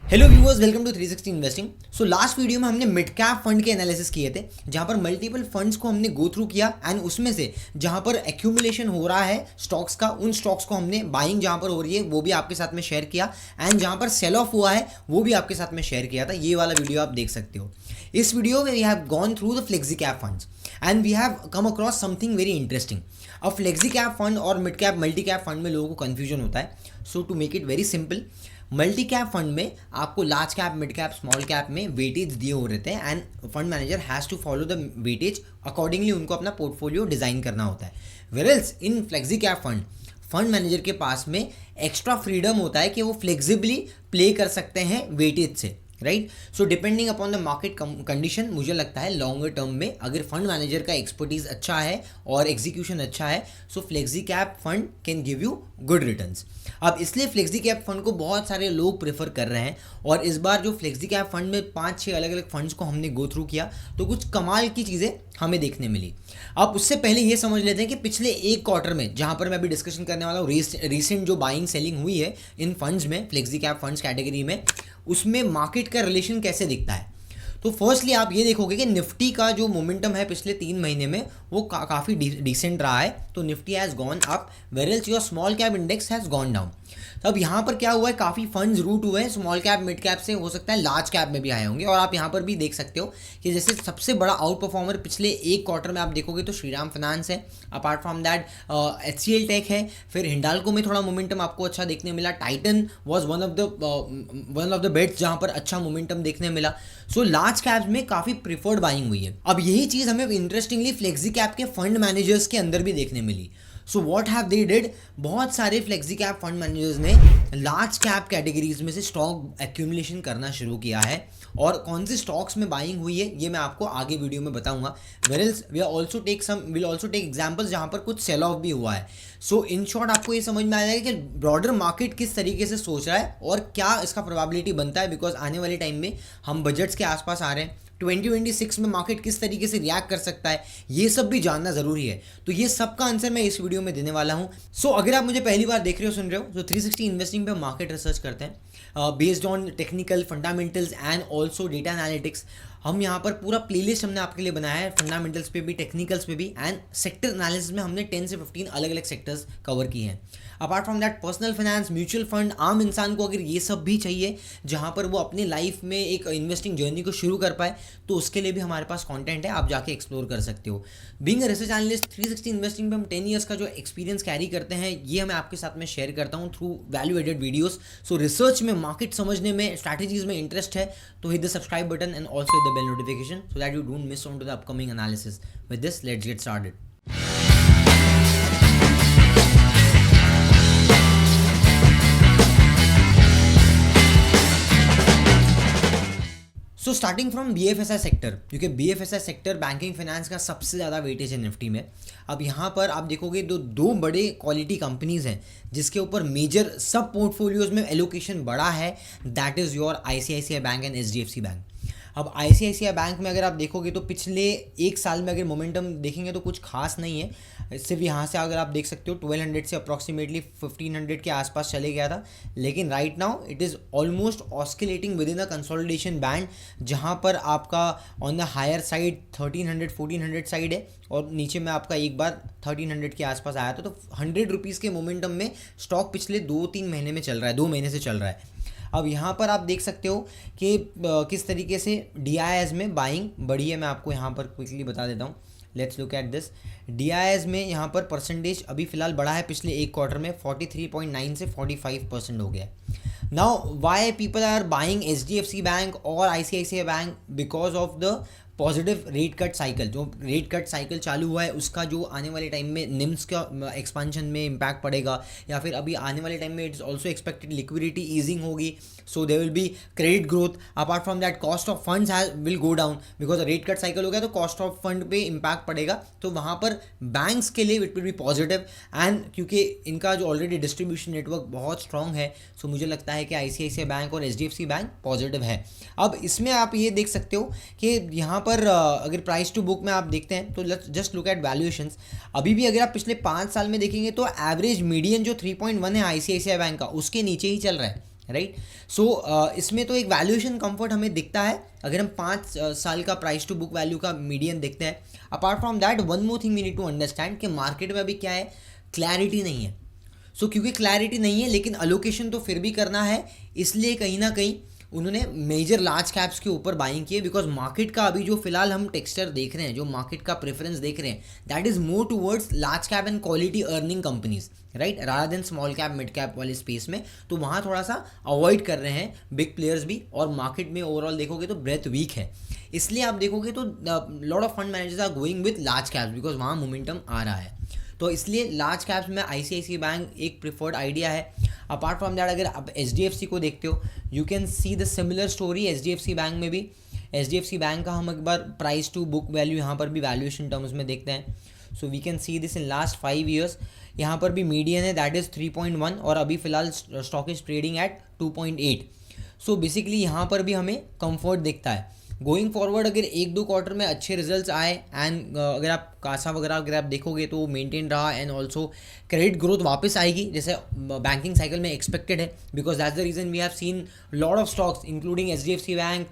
Hello viewers, welcome to 360 investing. So last video में हमने mid cap fund के analysis किए थे, जहां पर मल्टीपल फंड्स को हमने गो थ्रू किया एंड उसमें से जहां पर एक्यूमुलेशन हो रहा है स्टॉक्स का, उन स्टॉक्स को हमने बाइंग जहां पर हो रही है वो भी आपके साथ में शेयर किया एंड जहां पर सेल ऑफ हुआ है वो भी आपके साथ में शेयर किया था। ये वाला वीडियो आप देख सकते हो। इस वीडियो में we have gone through the flexi cap funds and we have come across something very interesting. अब फ्लेक्सी कैप फंड और mid cap multi cap fund में लोगों को कन्फ्यूजन होता है। So to make it very simple, multi cap fund में आपको large cap, mid cap, small cap में वेटेज दिए हो रहते हैं and fund manager has to follow the weightage accordingly. उनको अपना पोर्टफोलियो डिज़ाइन करना होता है। वेयरएल्स इन फ्लेक्सी कैप फंड मैनेजर के पास में एक्स्ट्रा फ्रीडम होता है कि वो फ्लेक्सिबली प्ले कर सकते हैं वेटेज से, right. So depending upon the market condition, मुझे लगता है लॉन्गर टर्म में अगर फंड मैनेजर का एक्सपर्टीज अच्छा है और एग्जीक्यूशन अच्छा है, so flexi cap fund can give you good returns. अब इसलिए फ्लेक्सी कैप फंड को बहुत सारे लोग प्रेफर कर रहे हैं और इस बार जो फ्लेक्सी कैप फंड में 5-6 अलग अलग फंड्स को हमने गो थ्रू किया तो कुछ कमाल की चीज़ें हमें देखने मिली। अब उससे पहले ये समझ लेते हैं कि पिछले एक क्वार्टर में, जहाँ पर मैं अभी डिस्कशन करने वाला हूँ, रिसेंट जो बाइंग सेलिंग हुई है इन फंड्स में, फ्लेक्सी कैप फंड्स कैटेगरी में, उसमें मार्केट का रिलेशन कैसे दिखता है। तो फर्स्टली आप ये देखोगे कि निफ्टी का जो मोमेंटम है पिछले 3 महीने में वो काफ़ी डिसेंट रहा है। तो Nifty has gone up whereas your small cap index has gone down. तो अब यहाँ पर क्या हुआ है, काफ़ी फंड्स रूट हुए हैं स्मॉल कैप, मिड कैप से, हो सकता है लार्ज कैप में भी आए होंगे। और आप यहाँ पर भी देख सकते हो कि जैसे सबसे बड़ा आउट परफॉर्मर पिछले एक क्वार्टर में आप देखोगे तो श्रीराम फाइनेंस है। Apart from that HCL tech है। फिर हिंडाल्को में थोड़ा मोमेंटम आपको अच्छा देखने मिला। Titan was one of the bets जहाँ पर अच्छा मोमेंटम देखने मिला। सो लार्ज कैप्स में काफ़ी प्रिफर्ड बाइंग हुई है। अब यही चीज़ हमें इंटरेस्टिंगली फ्लेक्सी कैप के फंड मैनेजर्स के अंदर भी देखने मिली। So what have they did, बहुत सारे फ्लेक्सी कैप फंड मैनेजर्स ने लार्ज कैप कैटेगरीज में से स्टॉक एक्यूमुलेशन करना शुरू किया है। और कौन से स्टॉक्स में बाइंग हुई है ये मैं आपको आगे वीडियो में बताऊंगा। वेयरएल्स विल ऑल्सो टेक एग्जांपल्स जहां पर कुछ सेल ऑफ भी हुआ है। सो इन शॉर्ट आपको ये समझ में आ जाएगा कि ब्रॉडर मार्केट किस तरीके से सोच रहा है और क्या इसका प्रोबेबिलिटी बनता है, बिकॉज आने वाले टाइम में हम बजट्स के आसपास आ रहे हैं। 2026 में मार्केट किस तरीके से रिएक्ट कर सकता है, ये सब भी जानना ज़रूरी है। तो ये सब का आंसर मैं इस वीडियो में देने वाला हूँ। सो अगर आप मुझे पहली बार देख रहे हो, सुन रहे हो, तो 360 इन्वेस्टिंग पे मार्केट रिसर्च करते हैं based on technical fundamentals and also data analytics. हम यहाँ पर पूरा प्लेलिस्ट हमने आपके लिए बनाया है, फंडामेंटल्स पे भी, टेक्निकल्स पे भी एंड सेक्टर एनालिसिस में हमने 10 से 15 अलग अलग सेक्टर्स कवर किए हैं। Apart from that personal finance, mutual fund, आम इंसान को अगर ये सब भी चाहिए जहाँ पर वो अपनी लाइफ में एक इन्वेस्टिंग जर्नी को शुरू कर पाए, तो उसके लिए भी हमारे पास कंटेंट है, आप जाके एक्सप्लोर कर सकते हो। Being a research analyst 360 investing में हम 10 ईयर्स का जो एक्सपीरियंस कैरी करते हैं, ये मैं आपके साथ में शेयर करता हूँ through value added videos. So research में, मार्केट समझने में, स्ट्रैटेजीज में इंटरेस्ट है तो hit the subscribe button and also hit the bell notification so that you don't miss on to the upcoming analysis. With this, let's get started. So starting from BFSI sector, क्योंकि BFSI sector banking finance का सबसे ज़्यादा weightage है Nifty में। अब यहाँ पर आप देखोगे दो बड़े क्वालिटी कंपनीज़ हैं जिसके ऊपर मेजर सब पोर्टफोलियोज में एलोकेशन बड़ा है, that is your ICICI bank and HDFC bank. अब ICICI बैंक में अगर आप देखोगे तो पिछले एक साल में अगर मोमेंटम देखेंगे तो कुछ खास नहीं है। सिर्फ यहाँ से अगर आप देख सकते हो 1200 से अप्रॉक्सीमेटली 1500 के आसपास चले गया था, लेकिन right now it is almost oscillating within a consolidation band, जहाँ पर आपका on the higher side 1300-1400 side है और नीचे में आपका एक बार 1300 के आसपास आया था। तो 100 रुपीज़ के मोमेंटम में स्टॉक पिछले 2-3 महीने में चल रहा है, 2 महीने से चल रहा है। अब यहाँ पर आप देख सकते हो कि किस तरीके से DIIs में बाइंग बढ़ी है। मैं आपको यहाँ पर क्विकली बता देता हूँ। Let's look at this. DIIs में यहाँ पर परसेंटेज अभी फिलहाल बढ़ा है पिछले एक क्वार्टर में, 43.9 से 45% हो गया है। Now why people are buying HDFC bank और ICICI bank, because of the positive rate cut cycle. जो रेट कट साइकिल चालू हुआ है उसका जो आने वाले टाइम में निम्स का एक्सपांशन में इम्पैक्ट पड़ेगा, या फिर अभी आने वाले टाइम में it's also expected liquidity easing होगी, so there will be credit growth. Apart from that cost of funds will go down, because rate cut cycle हो गया तो कॉस्ट ऑफ फंड पे इम्पैक्ट पड़ेगा। तो वहाँ पर बैंक्स के लिए it will be positive and क्योंकि इनका जो ऑलरेडी डिस्ट्रीब्यूशन नेटवर्क बहुत स्ट्रॉन्ग है, सो मुझे लगता है कि ICICI बैंक और HDFC बैंक पॉजिटिव है। अब इसमें आप ये देख सकते हो कि यहाँ पर अगर प्राइस टू बुक में आप देखते हैं तो जस्ट लुक एट वैल्यूएशंस। अभी भी अगर आप पिछले 5 साल में देखेंगे तो एवरेज मीडियन जो 3.1 है ICICI बैंक का, उसके नीचे ही चल रहा है। राइट। सो इसमें तो एक वैल्यूएशन कंफर्ट हमें दिखता है अगर हम 5 साल का प्राइस टू बुक वैल्यू का मीडियन देखते हैं। Apart from that one more thing we need to understand कि मार्केट में अभी क्या है, क्लैरिटी नहीं है। सो क्योंकि क्लैरिटी नहीं है लेकिन अलोकेशन तो फिर भी करना है, इसलिए कहीं ना कहीं उन्होंने मेजर लार्ज कैप्स के ऊपर बाइंग की है। बिकॉज मार्केट का अभी जो फिलहाल हम टेक्सचर देख रहे हैं, जो मार्केट का प्रेफरेंस देख रहे हैं, that is more towards large cap and quality earning companies, right, rather than small cap mid cap वाले स्पेस में। तो वहाँ थोड़ा सा अवॉइड कर रहे हैं बिग प्लेयर्स भी, और मार्केट में ओवरऑल देखोगे तो ब्रेथ वीक है। इसलिए आप देखोगे तो lot of fund managers are going with large caps because वहाँ मोमेंटम आ रहा है। तो इसलिए लार्ज कैप्स में ICICI बैंक एक प्रिफर्ड आइडिया है। अपार्ट फ्रॉम दैट अगर आप HDFC को देखते हो, you can see the similar story HDFC bank में भी। HDFC बैंक का हम एक बार प्राइस टू बुक वैल्यू यहाँ पर भी वैल्यूएशन टर्म्स में देखते हैं। So we can see this in last 5 years. यहाँ पर भी मीडियन है दैट इज़ 3.1 और अभी फिलहाल stock is trading at 2.8। So basically यहाँ पर भी हमें कंफर्ट दिखता है। गोइंग फॉरवर्ड अगर 1-2 क्वार्टर में अच्छे रिजल्ट्स आए एंड अगर आप कासा वगैरह अगर आप देखोगे तो मेंटेन रहा एंड ऑल्सो क्रेडिट ग्रोथ वापस आएगी जैसे बैंकिंग साइकिल में एक्सपेक्टेड है। Because that's the reason we have seen lot of stocks including HDFC bank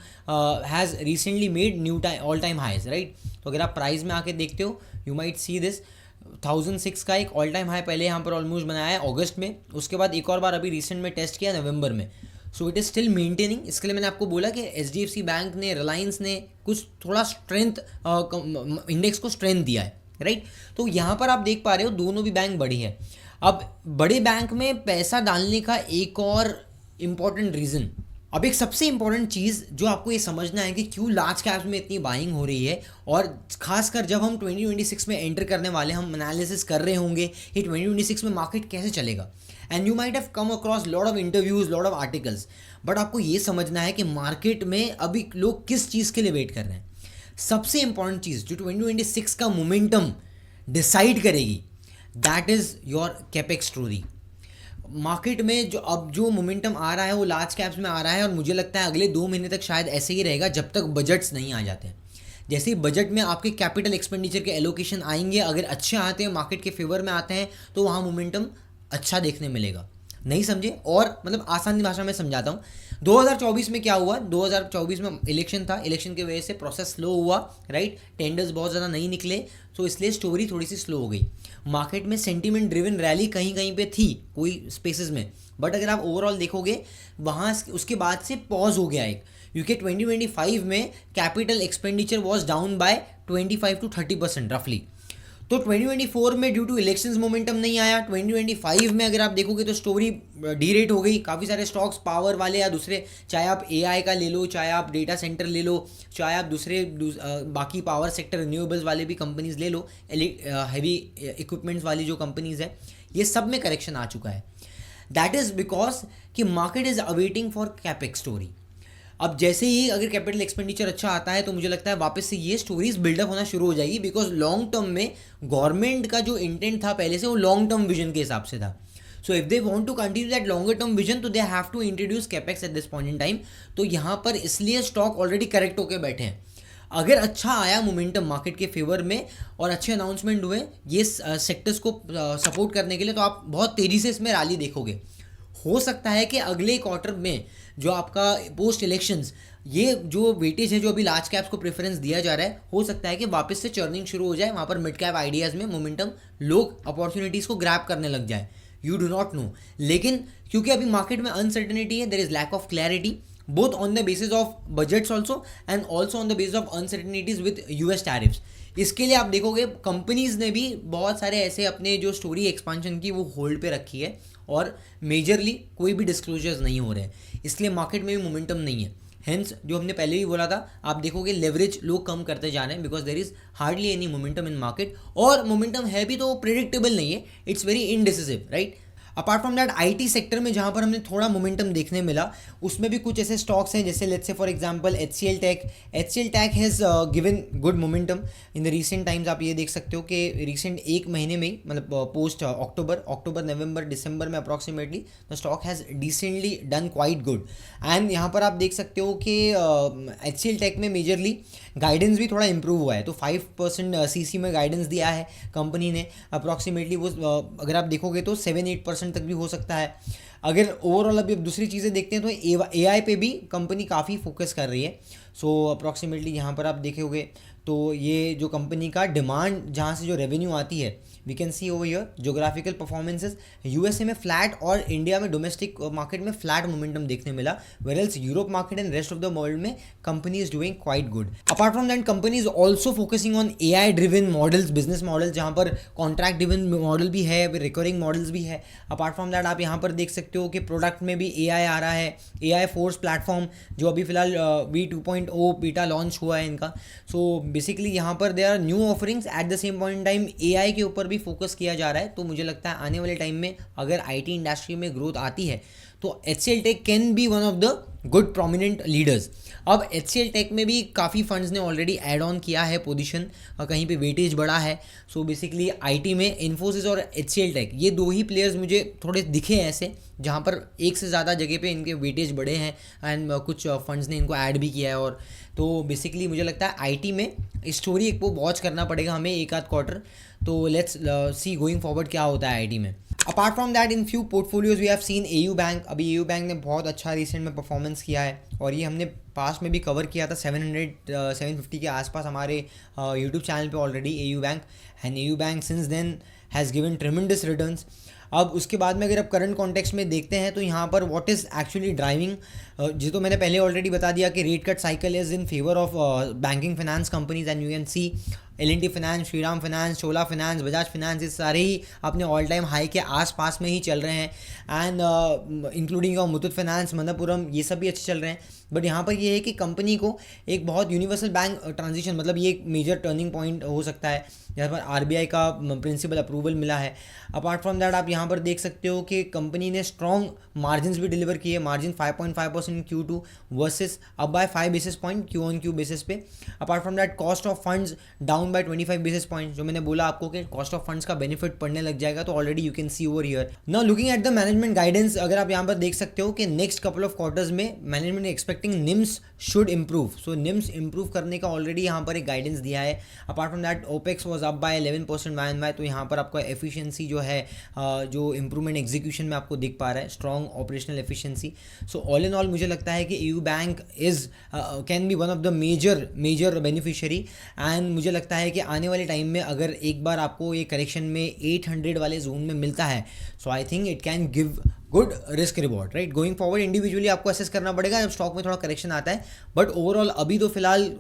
has recently made new all time highs, right. तो अगर आप प्राइस में आके देखते हो यू माइट सी दिस 1006 का एक ऑल टाइम हाई पहले यहाँ पर ऑलमोस्ट बनाया है अगस्त में, उसके बाद एक और बार अभी रिसेंट में टेस्ट किया नवंबर में। So it is still maintaining. इसके लिए मैंने आपको बोला कि HDFC बैंक ने, रिलायंस ने कुछ थोड़ा स्ट्रेंथ इंडेक्स को स्ट्रेंथ दिया है, राइट। तो यहाँ पर आप देख पा रहे हो दोनों भी बैंक बड़ी है। अब बड़े बैंक में पैसा डालने का एक और इम्पॉर्टेंट रीज़न, अब एक सबसे इंपॉर्टेंट चीज़ जो आपको ये समझना है कि क्यों लार्ज कैप्स में इतनी बाइंग हो रही है, और खासकर जब हम 2026 में एंटर करने वाले, हम एनालिसिस कर रहे होंगे कि 2026 में मार्केट कैसे चलेगा। And you might have come across lot of interviews, lot of articles, but आपको ये समझना है कि मार्केट में अभी लोग किस चीज़ के लिए वेट कर रहे हैं। सबसे इंपॉर्टेंट चीज़ जो 2026 का मोमेंटम डिसाइड करेगी, that is your capex story. Market में जो अब जो मोमेंटम आ रहा है वो लार्ज कैप्स में आ रहा है, और मुझे लगता है अगले 2 महीने तक शायद ऐसे ही रहेगा जब तक बजट्स नहीं आ जाते हैं। जैसे ही बजट में आपके कैपिटल एक्सपेंडिचर के एलोकेशन आएंगे, अगर अच्छे आते हैं, मार्केट के फेवर में आते हैं, तो वहाँ मोमेंटम अच्छा देखने मिलेगा। नहीं समझे? और मतलब आसानी भाषा में समझाता हूँ। 2024 में क्या हुआ, 2024 में इलेक्शन था, इलेक्शन की वजह से प्रोसेस स्लो हुआ, राइट, टेंडर्स बहुत ज़्यादा नहीं निकले, तो इसलिए स्टोरी थोड़ी सी स्लो हो गई। मार्केट में सेंटीमेंट ड्रिवन रैली कहीं कहीं पे थी कोई स्पेसेस में, बट अगर आप ओवरऑल देखोगे वहाँ उसके बाद से पॉज हो गया एक, क्योंकि 2025 में capital expenditure was down by 25 to 30% रफली। तो 2024 में ड्यू टू इलेक्शंस मोमेंटम नहीं आया। 2025 में अगर आप देखोगे तो स्टोरी डीरेट हो गई। काफ़ी सारे स्टॉक्स पावर वाले या दूसरे, चाहे आप AI का ले लो, चाहे आप डेटा सेंटर ले लो, चाहे आप दूसरे बाकी पावर सेक्टर रिन्यूएबल्स वाले भी कंपनीज ले लो, हैवी इक्विपमेंट्स वाली जो कंपनीज है, ये सब में करेक्शन आ चुका है। दैट इज़ बिकॉज कि market is awaiting for capex story. अब जैसे ही अगर कैपिटल एक्सपेंडिचर अच्छा आता है तो मुझे लगता है वापस से ये स्टोरीज बिल्डअप होना शुरू हो जाएगी, बिकॉज लॉन्ग टर्म में गवर्नमेंट का जो इंटेंट था पहले से, वो लॉन्ग टर्म विजन के हिसाब से था। So if they want to continue that longer term vision, तो they have to introduce capex at this point in time. तो यहाँ पर इसलिए स्टॉक ऑलरेडी करेक्ट होकर बैठे हैं। अगर अच्छा आया मोमेंटम मार्केट के फेवर में और अच्छे अनाउंसमेंट हुए ये सेक्टर्स को सपोर्ट करने के लिए, तो आप बहुत तेज़ी से इसमें रैली देखोगे। हो सकता है कि अगले क्वार्टर में जो आपका पोस्ट इलेक्शंस, ये जो वेटेज है जो अभी लार्ज कैप्स को प्रेफरेंस दिया जा रहा है, हो सकता है कि वापस से चर्निंग शुरू हो जाए, वहाँ पर मिड कैप आइडियाज़ में मोमेंटम, लोग अपॉर्चुनिटीज़ को ग्रैब करने लग जाए। यू डू नॉट नो, लेकिन क्योंकि अभी मार्केट में अनसर्टेनिटी है, there is lack of clarity both on the basis of budgets also and also on the basis of uncertainties with US tariffs. इसके लिए आप देखोगे कंपनीज ने भी बहुत सारे ऐसे अपने जो स्टोरी एक्सपांशन की वो होल्ड पे रखी है, और मेजरली कोई भी डिस्क्लोजर्स नहीं हो रहे हैं, इसलिए मार्केट में भी मोमेंटम नहीं है। हेंस जो हमने पहले भी बोला था, आप देखोगे लेवरेज लोग कम करते जा रहे हैं, because there is hardly any momentum in market, और मोमेंटम है भी तो प्रेडिक्टेबल नहीं है, it's very indecisive, right. Apart from that IT sector में जहाँ पर हमने थोड़ा मोमेंटम देखने मिला, उसमें भी कुछ ऐसे स्टॉक्स हैं जैसे let's say for example HCL tech has given good momentum in the recent times. आप ये देख सकते हो कि रिसेंट 1 महीने में ही, मतलब पोस्ट अक्टूबर नवंबर दिसंबर में approximately the stock has decently done quite good. And यहाँ पर आप देख सकते हो कि HCL टेक में मेजरली गाइडेंस भी थोड़ा इंप्रूव हुआ है, तो 5% CC में गाइडेंस दिया है कंपनी ने, अप्रॉक्सीमेटली वो अगर आप देखोगे तो 7-8% तक भी हो सकता है। अगर ओवरऑल अभी अब दूसरी चीज़ें देखते हैं तो AI पे भी कंपनी काफ़ी फोकस कर रही है। सो अप्रॉक्सीमेटली यहाँ पर आप देखोगे तो ये जो कंपनी का डिमांड जहाँ से जो रेवेन्यू आती है, we can see over here geographical performances, USA में फ्लैट और इंडिया में डोमेस्टिक मार्केट में फ्लैट मोमेंटम देखने मिला, whereas Europe market and rest of the world में company is doing quite good. Apart from that company is also focusing on AI driven models, business model, जहाँ पर contract driven model भी है, recurring models भी है। Apart from that आप यहाँ पर देख सकते हो कि प्रोडक्ट में भी AI आ रहा है, AI फोर्स प्लेटफॉर्म जो अभी फिलहाल V2.0 बीटा लॉन्च हुआ है इनका। सो बेसिकली यहाँ पर they are new offerings, at the same point time AI के ऊपर भी फोकस किया जा रहा है। तो मुझे लगता है आने वाले टाइम में अगर IT इंडस्ट्री में ग्रोथ आती है तो HCL tech can be one of the good prominent leaders. अब HCL टेक में भी काफ़ी फंड्स ने ऑलरेडी ऐड ऑन किया है पोजीशन, कहीं पे वेटेज बढ़ा है। सो बेसिकली IT में इन्फोसिस और HCL टेक ये दो ही प्लेयर्स मुझे थोड़े दिखे ऐसे जहाँ पर एक से ज़्यादा जगह पे इनके वेटेज बढ़े हैं एंड कुछ फंड्स ने इनको ऐड भी किया है। और तो बेसिकली मुझे लगता है IT में स्टोरी एक वो वॉच करना पड़ेगा हमें एक आध क्वार्टर। तो लेट्स सी गोइंग फॉरवर्ड क्या होता है IT में। Apart from that in few portfolios we have seen AU bank. अभी AU बैंक ने बहुत अच्छा रिसेंट में परफॉर्मेंस किया है और ये हमने पास में भी कवर किया था 750 के आसपास हमारे यूट्यूब चैनल पे already AU bank. And AU bank since then has given tremendous returns. अब उसके बाद में अगर आप करंट कॉन्टेक्स्ट में देखते हैं तो यहाँ पर व्हाट इज़ एक्चुअली ड्राइविंग, जी तो मैंने पहले ऑलरेडी बता दिया कि rate cut cycle is in favour of banking finance companies and you can C L&T finance, Shriram finance, Chola finance, Bajaj finance, ये सारे ही अपने ऑल टाइम हाई के आसपास में ही चल रहे हैं। And including Muthoot finance, Manappuram, ये सब भी अच्छे चल रहे हैं। बट यहाँ पर ये है कि कंपनी को एक बहुत यूनिवर्सल बैंक ट्रांजिशन, मतलब ये एक मेजर टर्निंग पॉइंट हो सकता है जहाँ पर RBI का प्रिंसिपल अप्रूवल मिला है। अपार्ट फ्रॉम दैट आप यहाँ पर देख सकते हो कि कंपनी ने स्ट्रॉन्ग मार्जिन भी डिलीवर किए, margin 5.5% in Q2 versus up by 5 basis point Q-on-Q basis पे। Apart from that cost of funds down by 25 basis point, जो मैंने बोला आपको कि कॉस्ट ऑफ फंड्स का बेनिफिट पड़ने लग जाएगा तो already you can see over here. Now looking at the management guidance, अगर आप यहाँ पर देख सकते हो कि नेक्स्ट कपल ऑफ क्वार्टर्स में management expecting NIMS should improve. So NIMS improve करने का ऑलरेडी यहाँ पर एक गाइडेंस दिया है। Apart from that opex was up by 11% YoY, तो यहाँ पर आपका एफिशिएंसी जो है जो इंप्रूवमेंट एग्जीक्यूशन में आपको दिख पा रहा है, strong operational efficiency. So all in all मुझे लगता है कि AU bank is can be one of the major beneficiary. And मुझे लगता है कि आने वाले टाइम में अगर एक बार आपको ये करेक्शन में 800 वाले जोन में मिलता है, so I think it can give good risk reward, right. Going forward individually आपको असेस करना पड़ेगा जब स्टॉक में थोड़ा करेक्शन आता है, बट ओवरऑल अभी तो फिलहाल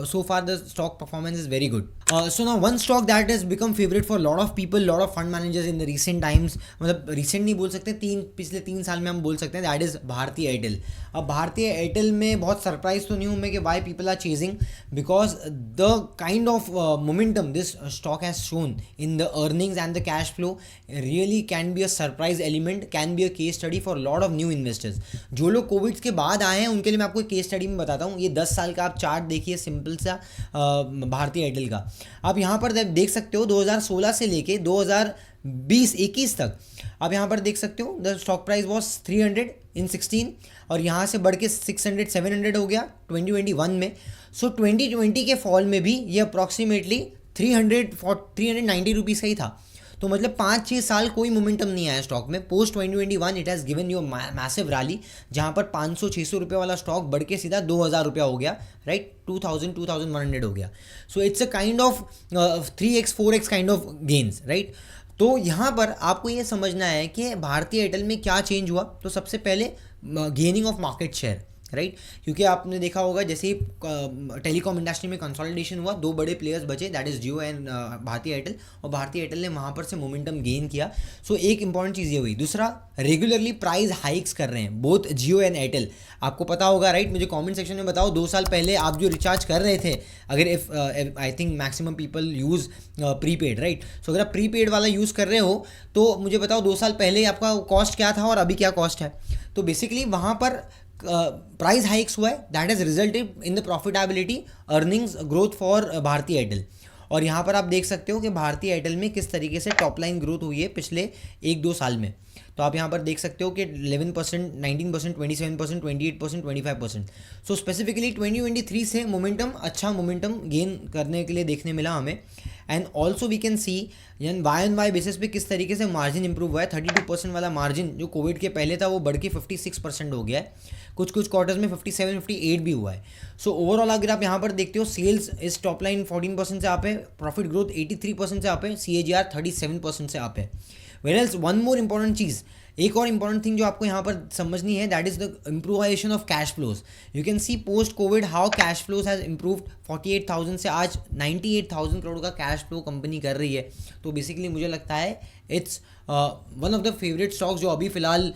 so far the stock performance is very good. So now one stock that is become favourite for lot of people, lot of fund managers in the recent times, मतलब recent नहीं बोल सकते, पिछले 3 साल में हम बोल सकते हैं, दैट इज भारती एयरटेल। अब भारती एयरटेल में बहुत सरप्राइज तो नहीं हूँ मैं कि why people are chasing, because the kind of momentum this stock has shown in the earnings and the cash flow really can be a surprise element, can be a case study for lot of new investors. जो लोग Covid के बाद आए हैं उनके लिए मैं आपको एक केस स्टडी में बताता हूँ। ये 10 साल का आप चार्ट देखिए सिंपल सा भारती एयरटेल का। आप यहाँ पर देख सकते हो 2016 से लेके 2020-21 तक आप यहाँ पर देख सकते हो द स्टॉक प्राइस वॉज 300 इन 16 और यहाँ से बढ़ के 600-700 हो गया 2021 में। सो 2020 के फॉल में भी ये अप्रॉक्सीमेटली 390 रुपीज़ का ही था। तो मतलब 5-6 साल कोई मोमेंटम नहीं आया स्टॉक में। Post 2021 it has given you massive rally, जहाँ पर 500-600 रुपये वाला स्टॉक बढ़ के सीधा 2000 रुपया हो गया, राइट, 2100 हो गया। So it's a kind of 3x 4x kind of gains, right. तो यहाँ पर आपको ये समझना है कि भारतीय एयरटेल में क्या चेंज हुआ। तो सबसे पहले gaining of market share, right, क्योंकि आपने देखा होगा जैसे ही टेलीकॉम इंडस्ट्री में कंसोलिडेशन हुआ, 2 बड़े प्लेयर्स बचे, that is Jio and Bharti Airtel, और भारती एयरटेल ने वहाँ पर से मोमेंटम गेन किया। सो एक इंपॉर्टेंट चीज़ ये हुई। दूसरा, रेगुलरली प्राइस हाइक्स कर रहे हैं बोथ जियो एंड एयरटेल, आपको पता होगा, राइट। मुझे कमेंट सेक्शन में बताओ 2 साल पहले आप जो रिचार्ज कर रहे थे, अगर if I think maximum people use prepaid, right. So अगर आप प्रीपेड वाला यूज़ कर रहे हो तो मुझे बताओ 2 साल पहले आपका कॉस्ट क्या था और अभी क्या कॉस्ट है। तो बेसिकली वहाँ पर प्राइस हाइक्स हुआ है, that has resulted in the profitability earnings growth for Bharti Airtel. और यहाँ पर आप देख सकते हो कि भारती एयरटेल में किस तरीके से टॉप लाइन ग्रोथ हुई है पिछले 1-2 साल में। तो आप यहाँ पर देख सकते हो कि 11%, 19%, 27%, 28%, 25%। सो स्पेसिफिकली 2023 से मोमेंटम, अच्छा मोमेंटम गेन करने के लिए देखने मिला हमें। And also we can see यानी वाई एन वाई बेसिस पे किस तरीके से मार्जिन इंप्रूव हुआ है। 32% वाला मार्जिन जो कोविड के पहले था वो बढ़ के 56% हो गया है। कुछ क्वार्टर्स में 57, 58 भी हुआ है। सो ओवरऑल अगर आप यहाँ पर देखते हो, सेल्स इस टॉप लाइन 14% से आप है, प्रॉफिट ग्रोथ 83% से आप है, CAGR 37% से आप है। वेयर वन मोर इंपॉर्टेंट चीज़, एक और इंपॉर्टेंट थिंग जो आपको यहाँ पर समझनी है, that is the improvisation of cash flows. You can see post covid how cash flows has improved 48,000 से आज 98,000 करोड़ का कैश फ्लो कंपनी कर रही है। तो बेसिकली मुझे लगता है it's one of the favourite stocks जो अभी फिलहाल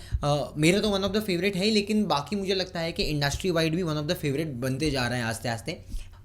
मेरा तो वन ऑफ द फेवरेट है ही, लेकिन बाकी मुझे लगता है कि इंडस्ट्री वाइड भी वन ऑफ द फेवरेट बनते जा रहे हैं आस्ते आस्ते।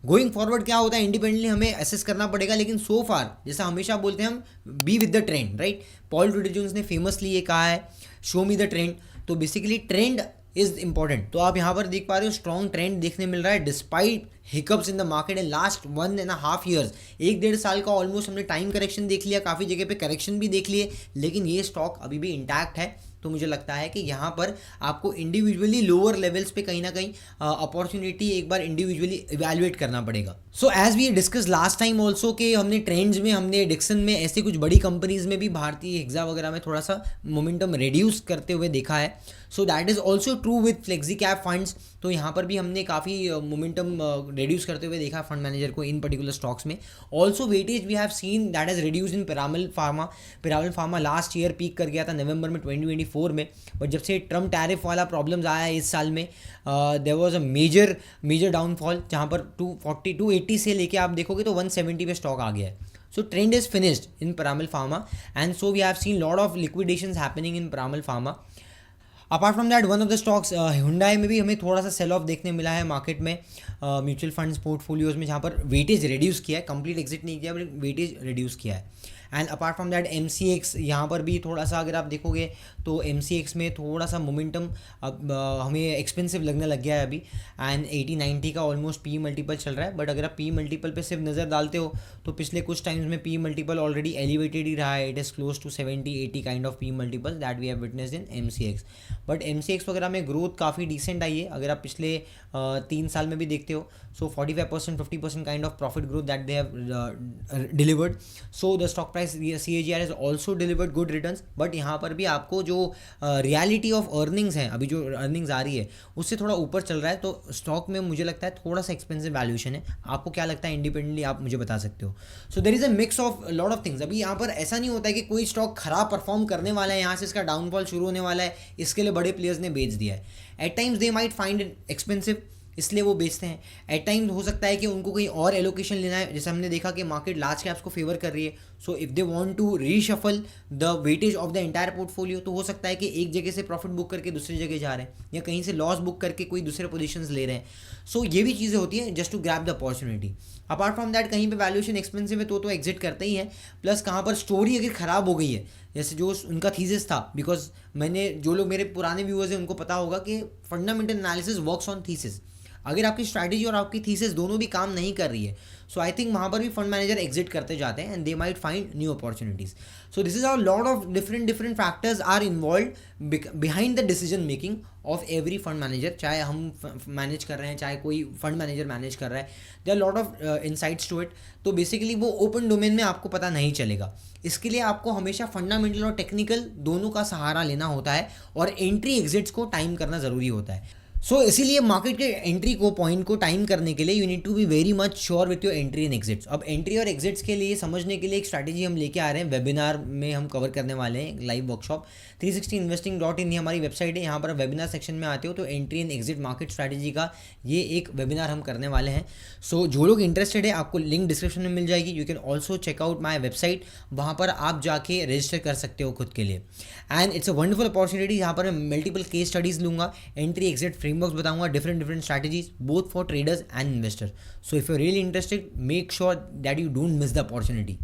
गोइंग फॉरवर्ड क्या होता है, इंडिपेंडेंटली हमें एसेस करना पड़ेगा, लेकिन सो फार जैसा हमेशा बोलते हैं हम, be with the trend, right. Paul Tudor Jones ने फेमसली ये कहा है, शो मी द ट्रेंड। तो बेसिकली ट्रेंड इज इंपॉर्टेंट। तो आप यहाँ पर देख पा रहे हो स्ट्रॉन्ग ट्रेंड देखने मिल रहा है despite hiccups in the market in last 1.5 years। 1-1.5 साल का ऑलमोस्ट हमने टाइम करेक्शन देख लिया, काफ़ी जगह पे करेक्शन भी देख लिए, लेकिन ये स्टॉक अभी भी इंटैक्ट है। तो मुझे लगता है कि यहाँ पर आपको इंडिविजुअली लोअर लेवल्स पे कहीं ना कहीं अपॉर्चुनिटी एक बार इंडिविजुअली इवैल्यूएट करना पड़ेगा। So as we discuss last time also कि हमने ट्रेंड्स में, हमने डिक्सन में, ऐसे कुछ बड़ी कंपनीज में भी, भारतीय हेक्सा वगैरह में थोड़ा सा मोमेंटम रिड्यूस करते हुए देखा है। So that is also true with flexi cap funds. तो यहाँ पर भी हमने काफ़ी मोमेंटम रिड्यूस करते हुए देखा फंड मैनेजर को इन पर्टिकुलर स्टॉक्स में। Also weightage we have seen that is reduce in Piramal pharma. Piramal pharma last year peak कर गया था नवंबर में 2024 में, बट जब से ट्रम्प टैरिफ वाला प्रॉब्लम्स आया है इस साल में, there was a major downfall, जहाँ पर 240, 280 से लेके आप देखोगे तो 170 पे स्टॉक आ गया है। So trend is finished in Piramal Pharma, and so we have seen lot of liquidations happening in Piramal Pharma. Apart from that one of the stocks Hyundai में भी हमें थोड़ा सा सेल ऑफ देखने मिला है मार्केट में, म्यूचुअल फंड्स पोर्टफोलियोज में, जहाँ पर वेटेज रिड्यूस किया है, कंप्लीट एग्जिट नहीं किया बट वेटेज रिड्यूस किया है। And apart from that MCX, यहाँ पर भी थोड़ा सा अगर आप देखोगे तो MCX में थोड़ा सा मोमेंटम अब हमें एक्सपेंसिव लगने लग गया है अभी, एंड 80-90 का ऑलमोस्ट पी मल्टीपल चल रहा है। बट अगर आप पी मल्टीपल पे सिर्फ नज़र डालते हो तो पिछले कुछ टाइम्स में पी मल्टीपल ऑलरेडी एलिवेटेड ही रहा है। It is close to 70-80 kind of P multiple that we have witnessed in MCX। But MCX वगैरह में ग्रोथ काफ़ी डिसेंट आई है अगर आप पिछले 3 साल में भी देखते हो। सो 45%, 50% kind of profit growth that they have delivered. So the stock price CAGR has also delivered good returns। But यहाँ पर भी आपको जो रियलिटी ऑफ अर्निंग्स हैं, अभी जो अर्निंग्स आ रही है उससे थोड़ा ऊपर चल रहा है, तो स्टॉक में मुझे लगता है थोड़ा सा एक्सपेंसिव वैल्यूएशन है। आपको क्या लगता है, इंडिपेंडेंटली आप मुझे बता सकते हो। So there is a mix of lot of things. अभी यहाँ पर ऐसा नहीं होता है कि कोई स्टॉक खराब परफॉर्म करने वाला है, यहाँ से इसका डाउनफॉल शुरू होने वाला है, इसके लिए बड़े प्लेयर्स ने बेच दिया है। At times they might find it expensive, इसलिए वो बेचते हैं। एट टाइम्स हो सकता है कि उनको कहीं और एलोकेशन लेना है, जैसे हमने देखा कि मार्केट लार्ज कैप्स को फेवर कर रही है। So if they want to reshuffle the weightage of the entire portfolio, तो हो सकता है कि एक जगह से प्रॉफिट बुक करके दूसरी जगह जा रहे हैं, या कहीं से लॉस बुक करके कोई दूसरे पोजीशंस ले रहे हैं। सो ये भी चीज़ें होती हैं just to grab the opportunity. Apart from that कहीं पे वैल्यूएशन एक्सपेंसिव है तो एग्जिट करते ही है। प्लस कहाँ पर स्टोरी अगर ख़राब हो गई है, जैसे जो उनका थीसिस था, बिकॉज मैंने, जो लोग मेरे पुराने व्यूअर्स हैं उनको पता होगा कि fundamental analysis works on thesis. अगर आपकी स्ट्रैटेजी और आपकी थीसिस दोनों भी काम नहीं कर रही है, सो आई थिंक वहाँ पर भी फंड मैनेजर एग्जिट करते जाते हैं, and they might find new opportunities. So this is how lot of different factors are involved behind the decision making of every fund manager. चाहे हम मैनेज कर रहे हैं, चाहे कोई फंड मैनेजर मैनेज कर रहा है, there are lot of insights to it. तो बेसिकली वो ओपन डोमेन में आपको पता नहीं चलेगा। इसके लिए आपको हमेशा फंडामेंटल और टेक्निकल दोनों का सहारा लेना होता है, और एंट्री एग्जिट्स को टाइम करना ज़रूरी होता है। सो इसीलिए मार्केट के एंट्री को, पॉइंट को टाइम करने के लिए you need to be very much sure with your entry and exits. अब एंट्री और एग्जिट्स के लिए समझने के लिए एक स्ट्रैटेजी हम लेके आ रहे हैं, वेबिनार में हम कवर करने वाले हैं, लाइव वर्कशॉप। 360investing.in ये हमारी वेबसाइट है, यहाँ पर वेबिनार सेक्शन में आते हो तो entry and exit market strategy का ये एक वेबिनार हम करने वाले हैं। सो जो लोग इंटरेस्टेड है, आपको लिंक डिस्क्रिप्शन में मिल जाएगी। You can also check out my website, वहाँ पर आप जाके रजिस्टर कर सकते हो खुद के लिए। And it's a wonderful opportunity, यहाँ पर मैं मल्टीपल केस स्टडीज़ लूँगा, एंट्री एग्जिट फ्रेमवर्क्स बताऊँगा, different strategies both for traders and investors. So if you're really interested, make sure that you don't miss the opportunity.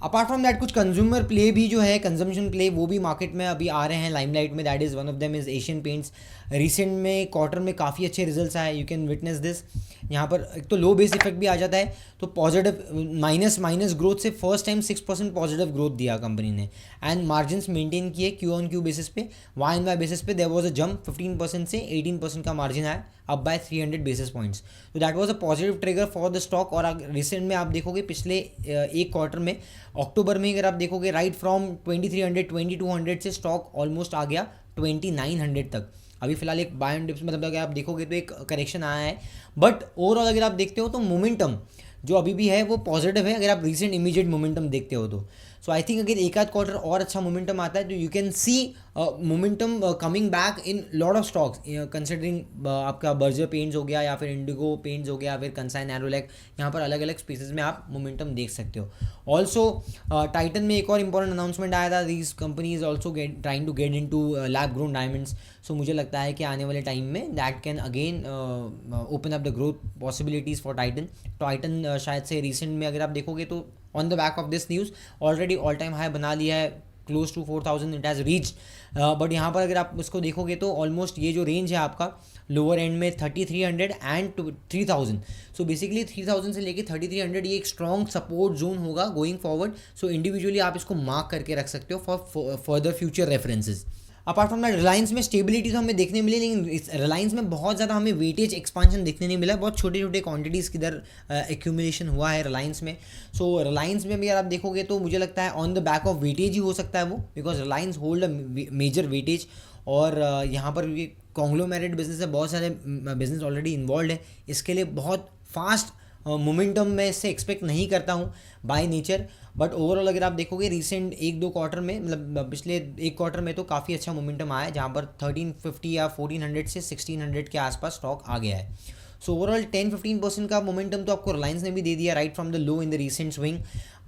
Apart from that कुछ consumer play भी जो है, consumption play, वो भी market में अभी आ रहे हैं लाइमलाइट में. That is one of them is Asian paints. Recent में क्वार्टर में काफ़ी अच्छे रिजल्ट्स आए, यू कैन विटनेस दिस. यहाँ पर एक तो लो बेस इफेक्ट भी आ जाता है, तो पॉजिटिव माइनस ग्रोथ से फर्स्ट टाइम 6% पॉजिटिव ग्रोथ दिया कंपनी ने. एंड मार्जिन्स मेंटेन किए क्यू ऑन क्यू बेसिस पे. वाई एन वाई बेसिस पे देयर वाज अ जंप 15% से 18% का मार्जिन आया, अप बाय 300 बेसिस पॉइंट्स. तो that was a positive trigger for the stock. और रिसेंट में आप देखोगे पिछले एक क्वार्टर में, अक्टूबर में अगर आप देखोगे, राइट फ्रॉम 2300 2200 से स्टॉक ऑलमोस्ट आ गया 2900 तक. अभी फिलहाल एक बाय एंड डिप्स, मतलब अगर आप देखोगे तो एक करेक्शन आया है, बट ओवरऑल अगर आप देखते हो तो मोमेंटम जो अभी भी है वो पॉजिटिव है, अगर आप रिसेंट इमीडिएट मोमेंटम देखते हो तो. सो आई थिंक अगर एक आध क्वार्टर और अच्छा मोमेंटम आता है तो you can C momentum coming back in lot of stocks, considering आपका बर्जर पेंट्स हो गया, या फिर इंडिगो पेंट्स हो गया, फिर कंसाइन एरोलैक. यहाँ पर अलग अलग स्पेसेस में आप मोमेंटम देख सकते हो. ऑल्सो टाइटन में एक और इंपॉर्टेंट अनाउंसमेंट आया था, these companies also trying to get in to lab grown diamonds. So मुझे लगता है कि आने वाले टाइम में that can again open up the growth possibilities for Titan. Titan शायद से रिसेंट में अगर आप देखोगे तो on the back of this news already all time high बना लिया है, close to 4000 it has reach. But यहाँ पर अगर आप इसको देखोगे तो ऑलमोस्ट ये जो रेंज है आपका लोअर एंड में 3300 एंड 3000. सो बेसिकली 3000 से लेके 3300 ये एक स्ट्रॉन्ग सपोर्ट जोन होगा गोइंग फॉरवर्ड. सो इंडिविजुअली आप इसको मार्क करके रख सकते हो for further future references. Apart from that Reliance में स्टेबिलिटी तो हमें देखने मिली, लेकिन रिलायंस में बहुत ज़्यादा हमें वेटेज एक्सपांशन देखने नहीं मिला. बहुत छोटे छोटे क्वांटिटीज़ की इधर एक्यूमुलेशन हुआ है रिलायंस में. सो रिलायंस में भी अगर आप देखोगे तो मुझे लगता है on the back of weightage ही हो सकता है वो, because Reliance hold a major weightage. और यहाँ पर ये कॉन्ग्लोमेरेट बिजनेस है, बहुत सारे बिजनेस ऑलरेडी इन्वॉल्व है. इसके लिए बहुत फास्ट मोमेंटम मैं इससे एक्सपेक्ट नहीं करता हूँ बाय नेचर. बट ओवरऑल अगर आप देखोगे रिसेंट एक दो क्वार्टर में, मतलब पिछले एक क्वार्टर में तो काफ़ी अच्छा मोमेंटम आया है, जहाँ पर 1350 या 1400 से 1600 के आसपास स्टॉक आ गया है. सो ओवरऑल 10-15% का मोमेंटम तो आपको रिलायंस ने भी दे दिया right from the low in the recent swing.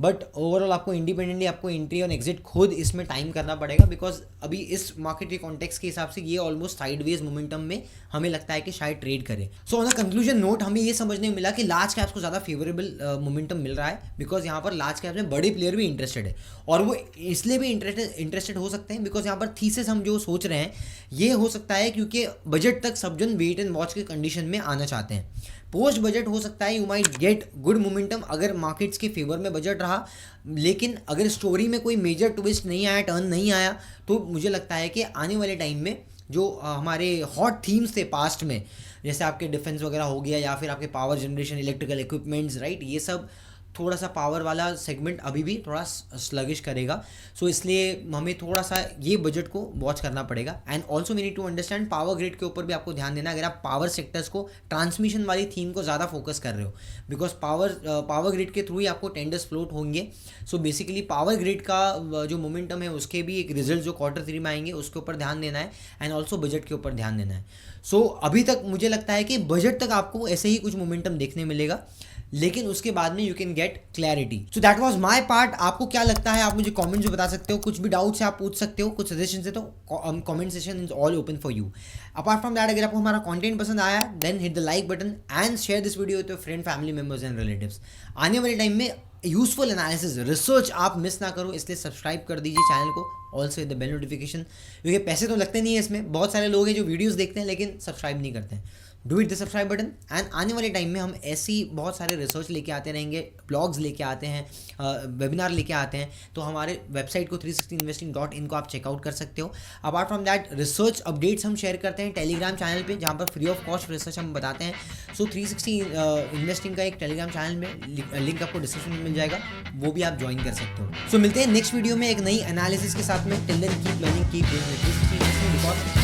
But overall आपको इंडिपेंडेंटली आपको एंट्री और एग्जिट खुद इसमें टाइम करना पड़ेगा, बिकॉज अभी इस मार्केट के कॉन्टेक्स्ट के हिसाब से ये ऑलमोस्ट साइडवेज मोमेंटम में हमें लगता है कि शायद ट्रेड करे. So on the conclusion note हमें ये समझने में मिला कि लार्ज कैप्स को ज़्यादा फेवरेबल मोमेंटम मिल रहा है, बिकॉज यहाँ पर लार्ज कैप्स में बड़े प्लेयर भी इंटरेस्टेड है. और वो इसलिए भी इंटरेस्टेड हो सकते हैं बिकॉज यहाँ पर थीसिस हम जो सोच रहे हैं ये हो सकता है क्योंकि बजट तक सब जन वेट एंड वॉच के कंडीशन में आना चाहते हैं. पोस्ट बजट हो सकता है you might get good momentum अगर मार्केट्स के फेवर में बजट रहा, लेकिन अगर स्टोरी में कोई मेजर ट्विस्ट नहीं आया, टर्न नहीं आया, तो मुझे लगता है कि आने वाले टाइम में जो हमारे हॉट थीम्स थे पास्ट में, जैसे आपके डिफेंस वगैरह हो गया या फिर आपके power generation, electrical equipments, right, ये सब थोड़ा सा पावर वाला सेगमेंट अभी भी थोड़ा स्लगिश करेगा. सो इसलिए हमें थोड़ा सा ये बजट को वॉच करना पड़ेगा. And also we need to understand power grid के ऊपर भी आपको ध्यान देना अगर आप पावर सेक्टर्स को, ट्रांसमिशन वाली थीम को ज़्यादा फोकस कर रहे हो, बिकॉज पावर ग्रिड के थ्रू ही आपको टेंडर्स फ्लोट होंगे. सो बेसिकली पावर ग्रिड का जो मोमेंटम है उसके भी एक रिजल्ट जो क्वार्टर 3 में आएंगे उसके ऊपर ध्यान देना है, एंड ऑल्सो बजट के ऊपर ध्यान देना है. सो अभी तक मुझे लगता है कि बजट तक आपको ऐसे ही कुछ मोमेंटम देखने मिलेगा, लेकिन उसके बाद में you can get clarity. So that was my part. आपको क्या लगता है आप मुझे कमेंट्स में बता सकते हो, कुछ भी डाउट्स है आप पूछ सकते हो, कुछ सजेशन है तो comment section is all open for you. Apart from that अगर आपको हमारा कंटेंट पसंद आया then hit the like button and share this video with your friend, family members and relatives. आने वाले टाइम में यूजफुल एनालिसिस, रिसर्च आप miss ना करो, इसलिए सब्सक्राइब कर दीजिए चैनल को, also with the bell notification, क्योंकि पैसे तो लगते नहीं है इसमें. बहुत सारे लोग हैं जो वीडियोस देखते हैं लेकिन सब्सक्राइब नहीं करते हैं. Do it the subscribe button. And आने वाले टाइम में हम ऐसी बहुत सारे रिसर्च लेके आते रहेंगे, ब्लॉग्स लेके आते हैं, वेबिनार लेके आते हैं. तो हमारे वेबसाइट को 360investing.in को आप चेकआउट कर सकते हो. Apart from that research updates हम शेयर करते हैं टेलीग्राम चैनल पे, जहाँ पर फ्री ऑफ कॉस्ट रिसर्च हम बताते हैं. सो 360 इन्वेस्टिंग का एक टेलीग्राम चैनल में लिंक आपको डिस्क्रिप्शन में मिल जाएगा, वो भी आप ज्वाइन कर सकते हो. सो मिलते हैं नेक्स्ट वीडियो में एक नई एनालिसिस के साथ में. Till then keep learning, keep doing, because